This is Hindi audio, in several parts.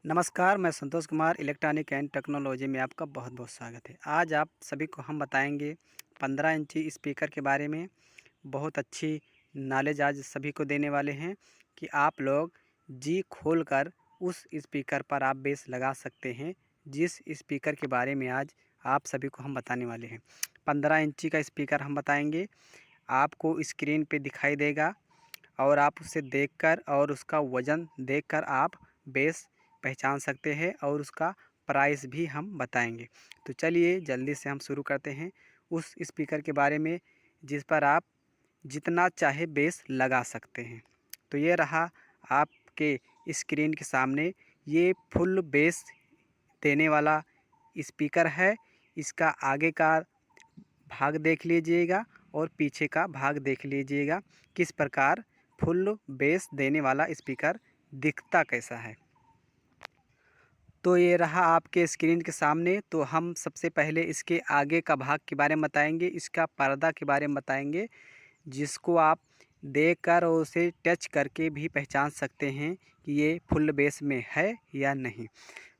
नमस्कार, मैं Santosh Kumar electronic and technology में आपका बहुत बहुत स्वागत है। आज आप सभी को हम बताएंगे 15 इंची स्पीकर के बारे में। बहुत अच्छी नॉलेज आज सभी को देने वाले हैं कि आप लोग जी खोलकर उस स्पीकर पर आप बेस लगा सकते हैं, जिस स्पीकर के बारे में आज आप सभी को हम बताने वाले हैं। 15 इंची का स्पीकर हम बताएंगे, आपको स्क्रीन पे दिखाई देगा और आप उसे देखकर और उसका वज़न देखकर आप बेस पहचान सकते हैं और उसका प्राइस भी हम बताएंगे। तो चलिए जल्दी से हम शुरू करते हैं उस स्पीकर के बारे में जिस पर आप जितना चाहे बेस लगा सकते हैं। तो ये रहा आपके स्क्रीन के सामने, ये फुल बेस देने वाला स्पीकर है। इसका आगे का भाग देख लीजिएगा और पीछे का भाग देख लीजिएगा, किस प्रकार फुल बेस देने वाला स्पीकर दिखता कैसा है। तो ये रहा आपके स्क्रीन के सामने। तो हम सबसे पहले इसके आगे का भाग के बारे में बताएंगे, इसका पर्दा के बारे में बताएंगे, जिसको आप देखकर और उसे टच करके भी पहचान सकते हैं कि ये फुल बेस में है या नहीं।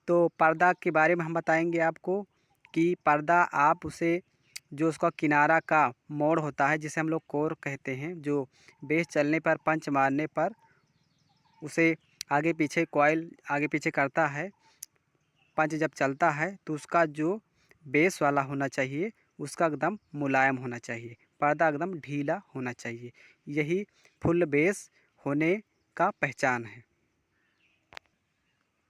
तो पर्दा के बारे में हम बताएंगे आपको कि पर्दा आप उसे जो उसका किनारा का मोड़ होता है, जिसे हम लोग कोर कहते हैं, जो बेस चलने पर पंच मारने पर उसे आगे पीछे कॉइल आगे पीछे करता है, पंच जब चलता है तो उसका जो बेस वाला होना चाहिए उसका एकदम मुलायम होना चाहिए, पर्दा एकदम ढीला होना चाहिए। यही फुल बेस होने का पहचान है।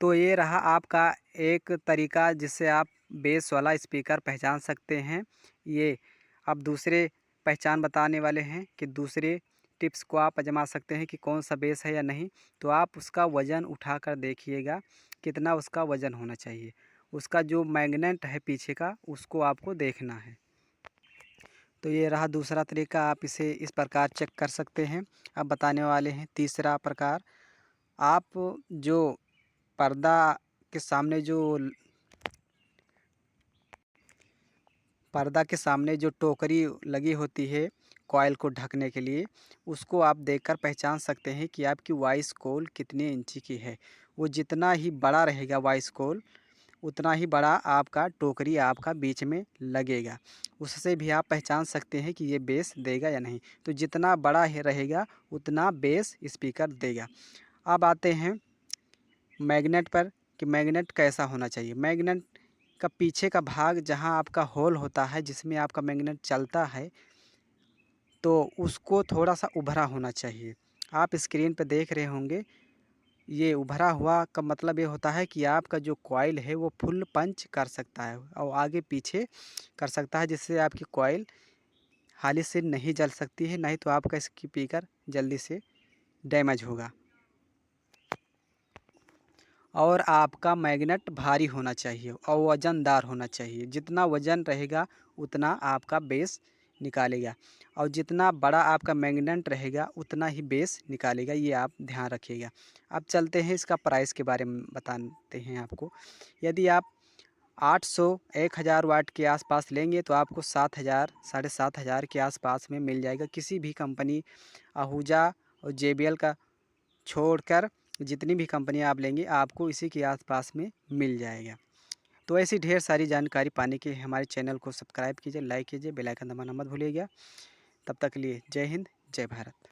तो ये रहा आपका एक तरीका जिससे आप बेस वाला स्पीकर पहचान सकते हैं। ये अब दूसरे पहचान बताने वाले हैं कि दूसरे टिप्स को आप आजमा सकते हैं कि कौन सा बेस है या नहीं। तो आप उसका वज़न उठाकर देखिएगा कितना उसका वज़न होना चाहिए। उसका जो मैग्नेट है पीछे का उसको आपको देखना है। तो ये रहा दूसरा तरीका, आप इसे इस प्रकार चेक कर सकते हैं। अब बताने वाले हैं तीसरा प्रकार। आप जो पर्दा के सामने जो पर्दा के सामने जो टोकरी लगी होती है कॉइल को ढकने के लिए, उसको आप देखकर पहचान सकते हैं कि आपकी वॉइस कॉल कितने इंची की है। वो जितना ही बड़ा रहेगा वॉइस कॉल, उतना ही बड़ा आपका टोकरी आपका बीच में लगेगा। उससे भी आप पहचान सकते हैं कि ये बेस देगा या नहीं। तो जितना बड़ा है रहेगा उतना बेस स्पीकर देगा। अब आते हैं मैग्नेट पर कि मैग्नेट कैसा होना चाहिए। मैग्नेट का पीछे का भाग जहां आपका होल होता है जिसमें आपका मैग्नेट चलता है, तो उसको थोड़ा सा उभरा होना चाहिए। आप स्क्रीन पर देख रहे होंगे, ये उभरा हुआ का मतलब ये होता है कि आपका जो कॉइल है वो फुल पंच कर सकता है और आगे पीछे कर सकता है, जिससे आपकी कॉइल हाली से नहीं जल सकती है, नहीं तो आपका स्पीकर जल्दी से डैमेज होगा। और आपका मैग्नेट भारी होना चाहिए और वज़नदार होना चाहिए। जितना वज़न रहेगा उतना आपका बेस निकालेगा और जितना बड़ा आपका मैग्नेट रहेगा उतना ही बेस निकालेगा, ये आप ध्यान रखिएगा। अब चलते हैं इसका प्राइस के बारे में बताते हैं आपको। यदि आप 800 1000 वाट के आसपास लेंगे तो आपको 7000 साढ़े 7000 के आसपास में मिल जाएगा। किसी भी कंपनी आहूजा और JBL का छोड़कर जितनी भी कंपनियां आप लेंगे आपको इसी के आसपास में मिल जाएगा। तो ऐसी ढेर सारी जानकारी पाने के लिए हमारे चैनल को सब्सक्राइब कीजिए, लाइक कीजिए, बेल आइकन दबाना मत भूलिएगा। तब तक के लिए जय हिंद, जय भारत।